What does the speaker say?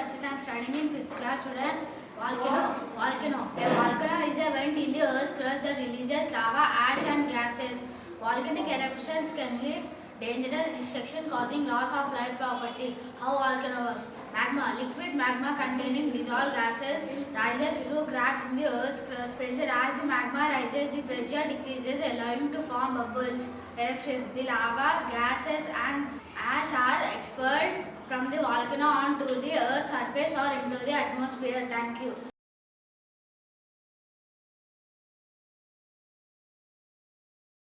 Arshita. I am studying in 5th class today. Volcano. A volcano is a vent in the earth's crust that releases lava, ash and gases. Volcanic eruptions can be dangerous destruction causing loss of life property. How volcano works? Magma. Liquid magma containing dissolved gases rises through cracks in the earth's crust. Pressure. As the magma rises, the pressure decreases, allowing to form bubbles. Eruptions. The lava, gases and ash are expelled from the volcano onto the earth's surface or into the atmosphere. Thank you.